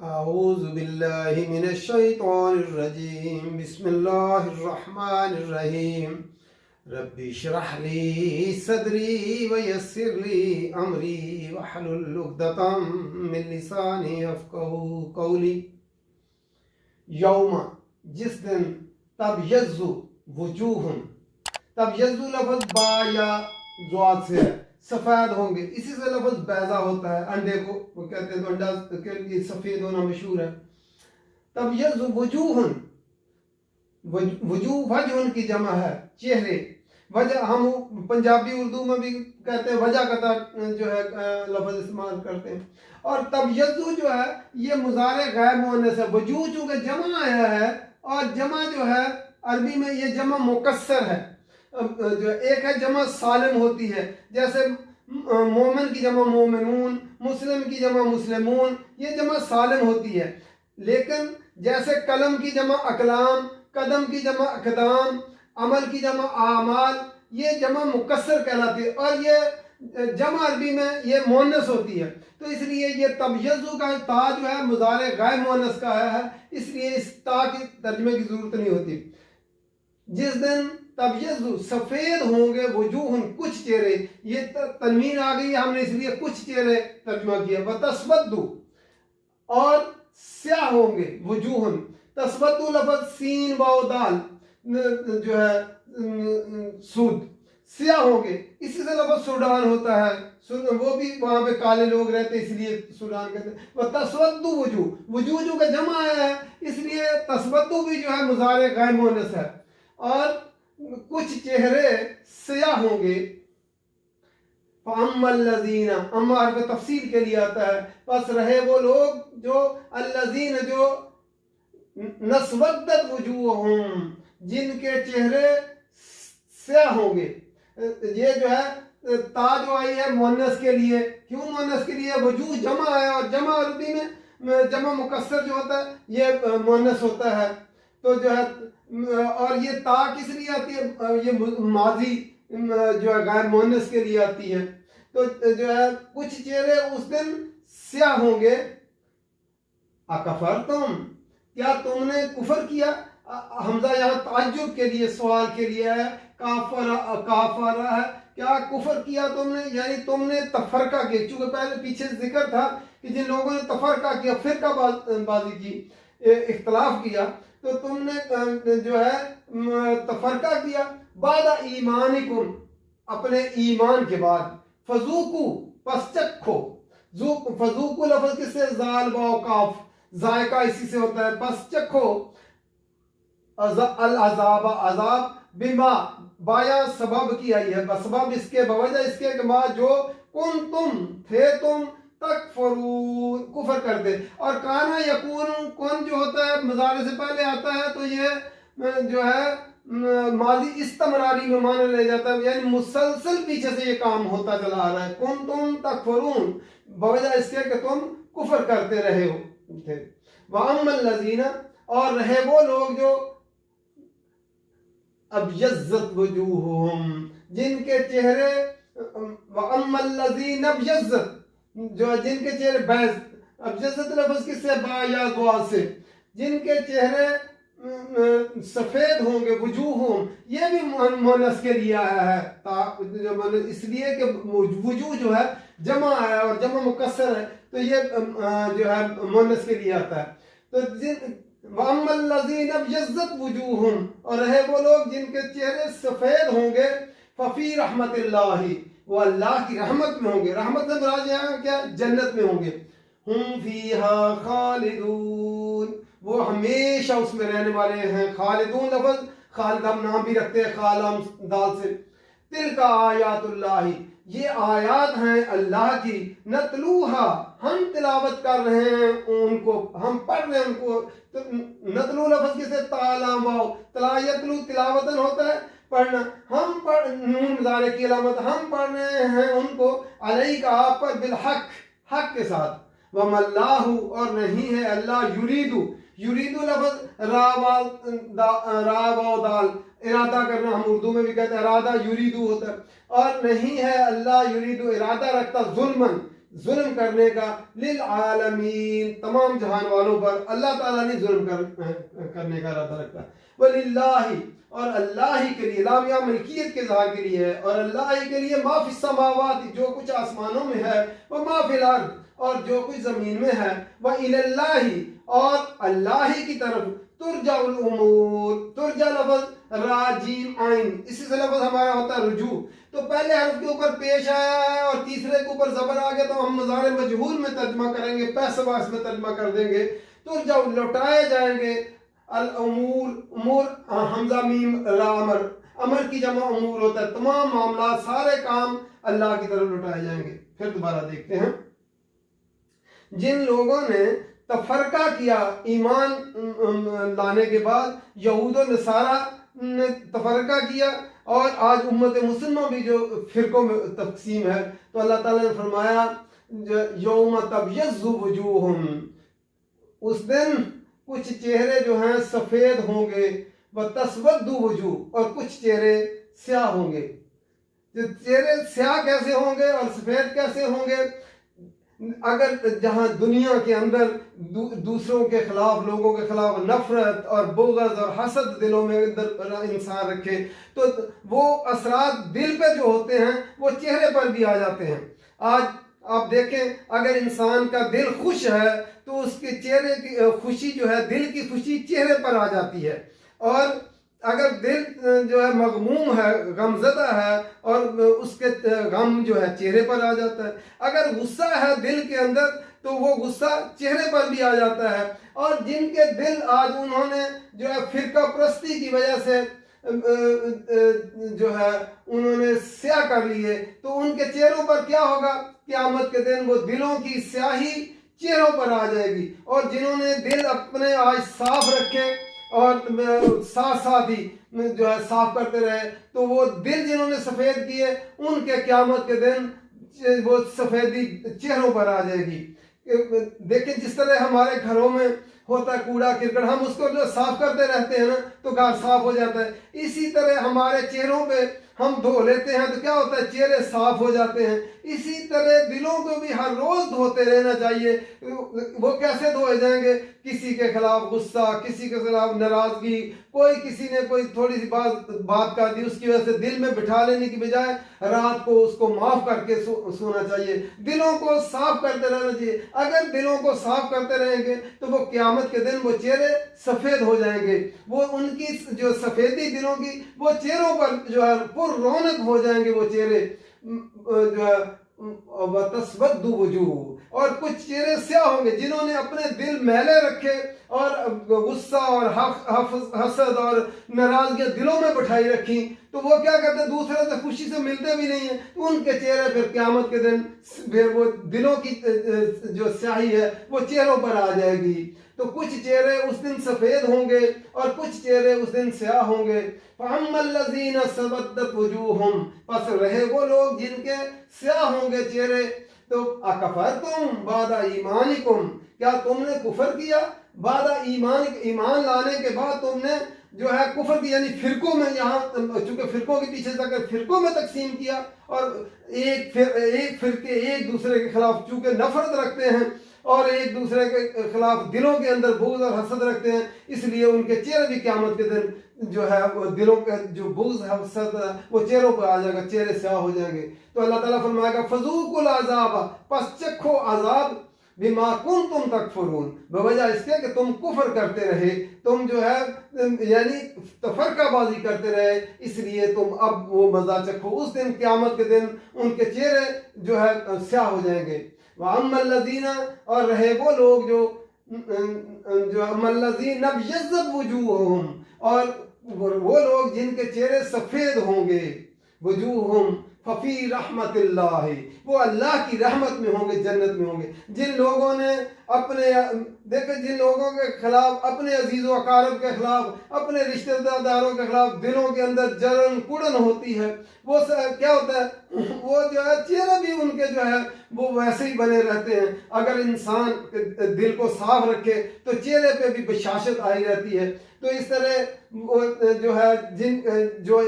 औज़ु बिल्लाहि मिनश शैतानिर रजीम बिस्मिल्लाहिर्रहमानिर्रहीम रब्बि इश्रह ली सदरी व यस्सिर ली अमरी वहलुल उक़दतम मिन लिसानी यफ़क़हू क़ौली। यौम, जिस दिन, तब यज़्ज़ु वजूहुन, तब यज़्ज़ु लफ्ज़ बा या ज़्वाद से है, सफ़ेद होंगे। इसी से लफ्ज़ बैज़ा होता है, अंडे को वो कहते हैं, तो अंडा के लिए सफ़ेद होना मशहूर है। तब यज़्ज़ु वजूहुन, वजू वजहुन की जमा है चेहरे। वजह हम पंजाबी उर्दू में भी कहते हैं, वजह का जो है लफ्ज़ इस्तेमाल करते हैं। और तब यज़्ज़ु जो है ये मुज़ारे गैर मुअन्नस है। वजू चूँकि जमा आया है और जमा जो है अरबी में ये जमा मुकस्सर है। जो एक है जमा सालिम होती है, जैसे मोमिन की जमा मोमिनून, मुस्लिम की जमा मुस्लिमून, ये जमा सालिम होती है। लेकिन जैसे कलम की जमा अकलाम, कदम की जमा अकदाम, अमल की जमा आमाल, ये जमा मुकस्सर कहलाती है। और ये जमा अरबी में ये मुअन्नस होती है, तो इसलिए ये तब यज़्ज़ु का ता जो है मुज़ारे गैर मुअन्नस का है, इसलिए इस ता की तर्जुमे की जरूरत नहीं होती। जिस दिन तब यज़्ज़ु सफ़ेद होंगे वजूहुन कुछ चेहरे, ये तनवीन आ गई, हमने इसलिए कुछ चेहरे तर्जुमा किया। व तस्वद्दु, और स्याह होंगे वजूहुन। तस्वद्दु लफ्ज़ सीन वाव दाल जो है सूद, स्याह होंगे। इसी से लफ्ज़ सूडान होता है, वो भी वहाँ पे काले लोग रहते हैं, इसलिए सूडान कहते हैं। वह तस्वद्दु वजू, वजू का जमा आया है, इसलिए तस्वद्दु भी जो है मुज़ारे गैर मुअन्नस है। और कुछ चेहरे स्याह होंगे। अम्मल्लज़ीना, अम्मा हर्फ तफसील के लिए आता है, बस रहे वो लोग जो अल्लज़ीना जो नस्वद्दत वजूहुम, जिनके चेहरे स्याह होंगे। ये जो है ता जो आई है मुअन्नस के लिए। क्यों मुअन्नस के लिए? वजूह जमा है, और जमा अरबी में जमा मुकस्सर जो होता है ये मुअन्नस होता है। तो जो है और ये ता किस लिए आती है? ये माजी जो है गैर मुअन्नस के लिए आती है। तो जो है कुछ चेहरे उस दिन स्याह होंगे। अकफरतुम, क्या तुमने कुफर किया? हमजा यहाँ ताज्जुब के लिए, सवाल के लिए है। काफरा है, क्या कुफर किया तुमने, यानी तुमने तफरका किया। चूंकि पहले पीछे जिक्र था कि जिन लोगों ने तफरका किया, फिरका बाजी की, इख्तलाफ किया, तो तुमने जो है तफरका किया। बादा ईमानिकुम, अपने ईमान के बाद। फजूकू, पस चखो। फजूकू लफ्ज़ किससे? जाल वाव काफ, जायका इसी से होता है। पस चखो अल अजाब, अजाब बिमा बाया सबब की आई है, बसबब इसके, बवजह इसके के बाद जो कुन तुम थे तुम तकफरून कुफर करते। और काना यकून, कौन जो होता है मुज़ारे से पहले आता है, तो ये जो है माजी इस्तमरारी में माना ले जाता है, यानी मुसलसल पीछे से ये काम होता चला आ रहा है। कुन तुम तकफरून, बवजह इसके कि तुम कुफर करते रहे हो थे। वअम्मल्लज़ीना, और रहे वो लोग जो अब्यज़्ज़त वजूहुहुम, जिनके चेहरे, वअम्मल्लज़ीना अब्यज़्ज़त, जो जिनके चेहरे बैज़, अब्यज़्ज़त लफ्ज़ किससे? बा या ज़्वा से। जिनके चेहरे सफ़ेद होंगे, वजूहुम, ये भी मुअन्नस के लिए आया है। इसलिए कि वजूह जो है जमा है और जमा मुकस्सर है, तो ये जो है मुअन्नस के लिए आता है। तो वअम्मल्लज़ीना अब्यज़्ज़त वजूहुहुम, और रहे वो लोग जिनके चेहरे सफ़ेद होंगे। फ़फ़ी रहमतिल्लाहि, वो अल्लाह की रहमत में होंगे। रहमत से मुराद यहाँ क्या? जन्नत में होंगे। हुम फ़ीहा खालिदून, वो हमेशा उसमें रहने वाले हैं। खालिदून लफ्ज़ खालिद हम नाम भी रखते हैं, खालम दाल से। तिलका आयातुल्लाहि, ये आयात हैं अल्लाह की। नतलूहा, हम तिलावत कर रहे हैं उनको, हम पढ़ रहे हैं उनको। तो नतलू लफ्ज़ किसे? ताला वाव, तला यतलू तिलावतन होता है पढ़ना। हम पढ़, नून मुज़ारे की अलामत, हम पढ़ रहे हैं उनको। अलैका, आप पर, बिलहक, हक के साथ। वमल्लाहु, और नहीं है अल्लाह, युरीदु, युरीदु लफ्ज़ रा वाव दाल, इरादा करना, हम उर्दू में भी कहते हैं इरादा, युरीदु होता है। और नहीं है अल्लाह युरीदु, इरादा रखता, जुल्मन, जुल्म करने का, लिल आलमीन तमाम जहान वालों पर अल्लाह ताला नहीं जुल्म करने का इरादा रखता। वलिल्लाहि और अल्लाह ही के लिए, लाम या मलकियत के इज़हार के लिए है, और अल्लाह ही के लिए माफिस समावात जो कुछ आसमानों में है, व माफिल अर्द और जो कुछ जमीन में है, व इलल्लाहि और अल्लाह ही की तरफ तुरजाउल उमूर। तुरजा लफ्ज़ राजीम आइन, इसी से लफ्ज़ हमारा होता है रुजू। तो पहले हर्फ के ऊपर पेश आया है और तीसरे के ऊपर ज़बर आ गया, तो हम मुज़ारे मजहूल में तर्जमा करेंगे, पैसवास में तर्जमा कर देंगे। तुरजाउल लौटाए जाएंगे, अल उमूर, उमूर हमजा मीम रा अमर, अमर की जमा उमूर होता है, तमाम मामला सारे काम अल्लाह की तरफ लौटाए जाएंगे। फिर दोबारा देखते हैं, जिन लोगों ने तफरका किया ईमान लाने के बाद, यहूद और नसारा ने तफरका किया, और आज उम्मत मुसलमान भी जो फिरकों में तकसीम है, तो अल्लाह ताला ने फरमाया यौम तबयज़्ज़ु वजूहुम, उस दिन कुछ चेहरे जो हैं सफ़ेद होंगे, व तस्वद्दु वजूह और कुछ चेहरे स्याह होंगे। जो चेहरे स्याह कैसे होंगे और सफ़ेद कैसे होंगे, अगर जहाँ दुनिया के अंदर दूसरों के खिलाफ, लोगों के खिलाफ नफरत और बुग़्ज़ और हसद दिलों में अंदर इंसान रखे, तो वो असरात दिल पे जो होते हैं वो चेहरे पर भी आ जाते हैं। आज आप देखें, अगर इंसान का दिल खुश है तो उसके चेहरे की खुशी जो है, दिल की खुशी चेहरे पर आ जाती है, और अगर दिल जो है मगमूम है, गमज़दा है, और उसके गम जो है चेहरे पर आ जाता है। अगर गुस्सा है दिल के अंदर तो वो गुस्सा चेहरे पर भी आ जाता है। और जिनके दिल आज उन्होंने जो है फिरका परस्ती की वजह से जो है उन्होंने स्याह कर लिए, तो उनके चेहरों पर क्या होगा, क़यामत के दिन वो दिलों की स्याही चेहरों पर आ जाएगी। और जिन्होंने दिल अपने आज साफ रखे और साथ साथ ही जो है साफ करते रहे, तो वो दिल जिन्होंने सफ़ेद किए उनके क़यामत के दिन वो सफ़ेदी चेहरों पर आ जाएगी। देखें, जिस तरह हमारे घरों में होता है कूड़ा किरकट, हम उसको जो साफ करते रहते हैं ना तो घर साफ हो जाता है, इसी तरह हमारे चेहरों पे हम धो लेते हैं तो क्या होता है, चेहरे साफ हो जाते हैं। इसी तरह दिलों को भी हर रोज धोते रहना चाहिए। वो कैसे धोए जाएंगे, किसी के खिलाफ गुस्सा, किसी के खिलाफ नाराजगी, कोई किसी ने कोई थोड़ी सी बात कर दी, उसकी वजह से दिल में बिठा लेने की बजाय रात को उसको माफ करके सोना चाहिए। दिलों को साफ करते रहना चाहिए। अगर दिलों को साफ करते रहेंगे तो वो क़यामत के दिन वो चेहरे सफ़ेद हो जाएंगे। वो उनकी जो सफ़ेदी दिलों की वो चेहरों पर जो है पुर रौनक हो जाएंगे। वो चेहरे जो है तस्वद्दु वजूह, और कुछ चेहरे स्याह होंगे जिन्होंने अपने दिल मैले रखे और गुस्सा और हसद और नाराजगी दिलों में बिठाई रखी, तो वो क्या करते हैं, दूसरे से खुशी से मिलते भी नहीं है, तो उनके चेहरे फिर क़यामत के दिन फिर वो दिलों की जो स्याही है वो चेहरों पर आ जाएगी। तो कुछ चेहरे उस दिन सफ़ेद होंगे और कुछ चेहरे उस दिन स्याह होंगे। फ़अम्मल्लज़ीना सवद्दत वजूहुम, बस रहे वो लोग जिनके स्याह होंगे चेहरे, तो अकफरतुम बादा ईमानिकुम, क्या तुमने कुफर किया बादा ईमान लाने के बाद तुमने जो है कुफर की, यानी फिरकों में, यहाँ चूंकि फिरकों के पीछे जाकर फिरकों में तकसीम किया, और एक फिरके एक दूसरे के खिलाफ चूंकि नफरत रखते हैं और एक दूसरे के खिलाफ दिलों के अंदर बुग़्ज़ और हसद रखते हैं, इसलिए उनके चेहरे भी क़यामत के दिन जो है वो दिलों के जो बुग़्ज़ हसद वो चेहरों पर आ जाएगा, चेहरे स्याह हो जाएंगे। तो अल्लाह ताला फरमाएगा फ़ज़ूक़ुल अज़ाब, पस चखो अज़ाब, बिमा कुंतुम तकफुरून, बवजह इसके कि तुम कुफर करते रहे, तुम जो है यानी तफरकाबाजी करते रहे, इसलिए तुम अब वो मज़ा चखो। उस दिन क़यामत के दिन उनके चेहरे जो है स्याह हो जाएंगे। वअम्मल्लज़ीना, और रहे वो लोग जो अम्मल्लज़ीना यज़्ज़त वजूहुहुम, और वो लोग जिनके चेहरे सफ़ेद होंगे, वजूहुहुम फ़फ़ी रहमतिल्लाह, वो अल्लाह की रहमत में होंगे, जन्नत में होंगे। जिन लोगों ने अपने जिन लोगों के खिलाफ, अपने अजीज़ व अकारब के खिलाफ, अपने रिश्तेदारों के खिलाफ दिलों के अंदर जलन कुड़न होती है, वो क्या होता है, वो जो है चेहरे भी उनके जो है वो वैसे ही बने रहते हैं। अगर इंसान दिल को साफ रखे तो चेहरे पे भी बशाशत आई रहती है। तो इस तरह वो जो है जिन जो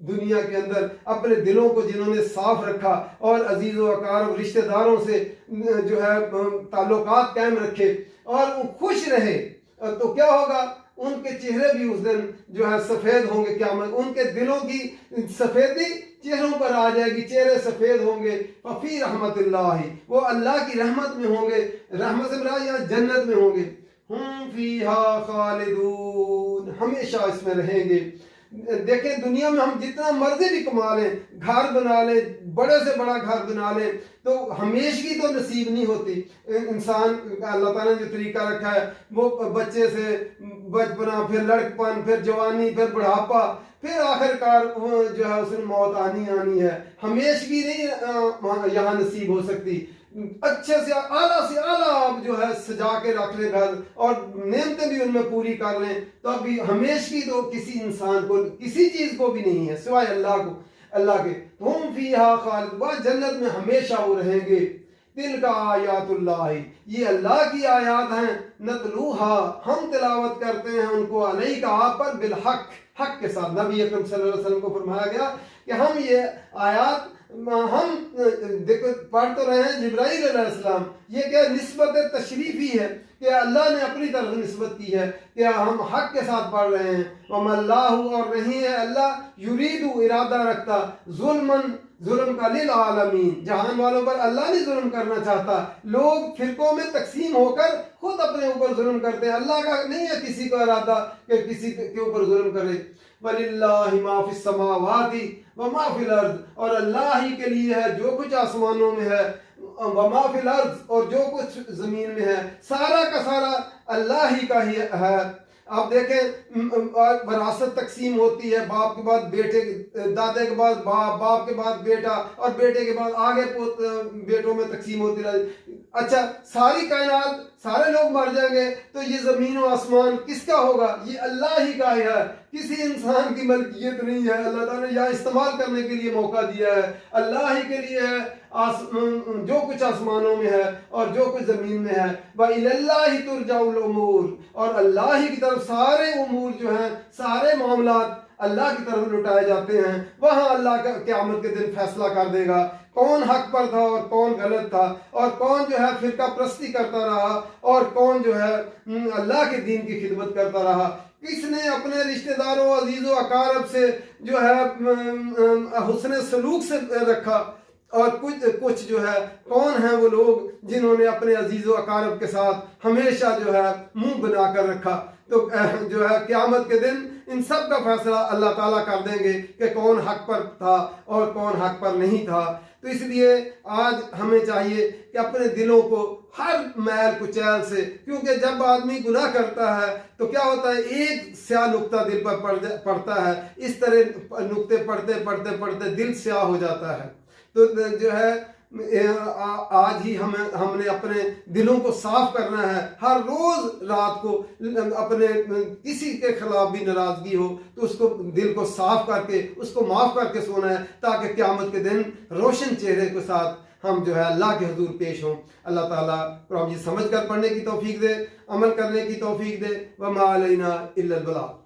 दुनिया के अंदर अपने दिलों को जिन्होंने साफ रखा और अजीज़ व अकारब रिश्तेदारों से जो है ताल्लुकात कायम रखे और वो खुश रहे, तो क्या होगा, उनके चेहरे भी उस दिन जो है सफ़ेद होंगे, क़यामत उनके दिलों की सफ़ेदी चेहरों पर आ जाएगी, चेहरे सफ़ेद होंगे। फ़ी रहमतिल्लाहि, वो अल्लाह की रहमत में होंगे, रहमत से मुराद यहाँ जन्नत में होंगे। हुम फ़ीहा खालिदून, हमेशा इसमें रहेंगे। देखें, दुनिया में हम जितना मर्जी भी कमा लें, घर बना लें, बड़े से बड़ा घर बना लें, तो हमेशगी तो नसीब नहीं होती। इंसान, अल्लाह ताला ने जो तरीका रखा है वो बच्चे से बचपना, फिर लड़कपन, फिर जवानी, फिर बुढ़ापा, फिर आखिरकार जो है उसमें मौत आनी है। हमेशगी नहीं यहाँ नसीब हो सकती। अच्छे से आला आप जो है सजा के रख ले घर और नेमतें भी उनमें पूरी कर लें, तो अभी हमेशगी तो किसी इंसान को, किसी चीज को भी नहीं है सिवाय अल्लाह के। हुम फीहा खालिद, वह जन्नत में हमेशा वो रहेंगे। तिल का आयातुल्लाह, ये अल्लाह की आयात हैं। नतलूहा, हम तिलावत करते हैं उनको, अलैका आप पर, बिल हक के साथ। नबी अकरम सल्लल्लाहु अलैहि वसल्लम को फरमाया गया कि हम ये आयात हम देखो पढ़ तो रहे हैं, जिब्राइल अलैहिस्सलाम, ये क्या निस्बत तशरीफी है कि अल्लाह ने अपनी तरफ निस्बत की है कि हम हक के साथ पढ़ रहे हैं। वमल्लाहु, और नहीं है अल्लाह, युरीदु, इरादा रखता, जुल्म का लिल आलमीन, जहान वालों पर अल्लाह नहीं जुल्म करना चाहता। लोग फिरकों में तकसीम होकर खुद अपने ऊपर जुल्म करते हैं, अल्लाह का नहीं है किसी का इरादा कि किसी के ऊपर जुल्म करे। वलिल्लाहि मा फिस समावाति व मा फिल अर्द, और अल्लाह ही के लिए है जो कुछ आसमानों में है, व मा फिल अर्द, और जो कुछ जमीन में है, सारा का सारा अल्लाह ही का ही है। आप देखें, वरासत तकसीम होती है, बाप के बाद बेटे, दादे के बाद बाप, बाप के बाद बेटा, और बेटे के बाद आगे बेटों में तकसीम होती रही। अच्छा, सारी कायनात, सारे लोग मर जाएंगे तो ये जमीन और आसमान किसका होगा? ये अल्लाह ही का है, किसी इंसान की मलकियत नहीं है। अल्लाह ताला ने यहाँ इस्तेमाल करने के लिए मौका दिया है, अल्लाह ही के लिए है। जो कुछ आसमानों में है और जो कुछ जमीन में है, वह इलल्लाहि तुरजाउल उमूर, और अल्लाह ही की तरफ सारे उमूर जो हैं, सारे मामलात अल्लाह की तरफ लुटाए जाते हैं। वहाँ अल्लाह का क़यामत के दिन फैसला कर देगा कौन हक पर था और कौन गलत था, और कौन जो है फिरका परस्ती करता रहा और कौन जो है अल्लाह के दीन की खिदमत करता रहा। किसने अपने रिश्तेदारों, अजीज़ों, अकारब से जो है हुस्न सलूक से रखा, और कुछ जो है कौन है वो लोग जिन्होंने अपने अजीज़ों अकारब के साथ हमेशा जो है मुंह बना कर रखा। तो जो है क़यामत के दिन इन सब का फैसला अल्लाह ताला कर देंगे कि कौन हक पर था और कौन हक पर नहीं था। तो इसलिए आज हमें चाहिए कि अपने दिलों को हर मैल कुचैल से, क्योंकि जब आदमी गुनाह करता है तो क्या होता है, एक स्याह नुक्ता दिल पर पड़ता है, इस तरह नुक्ते पढ़ते दिल स्याह हो जाता है। तो जो है आज ही हमने अपने दिलों को साफ करना है। हर रोज रात को अपने किसी के खिलाफ भी नाराजगी हो तो उसको दिल को साफ करके उसको माफ करके सोना है, ताकि क़यामत के दिन रोशन चेहरे के साथ हम जो है अल्लाह के हुजूर पेश हों। अल्लाह ताला कुरान समझ कर पढ़ने की तौफीक दे, अमल करने की तौफीक दे। व मा अलैना इल्लल बलाग।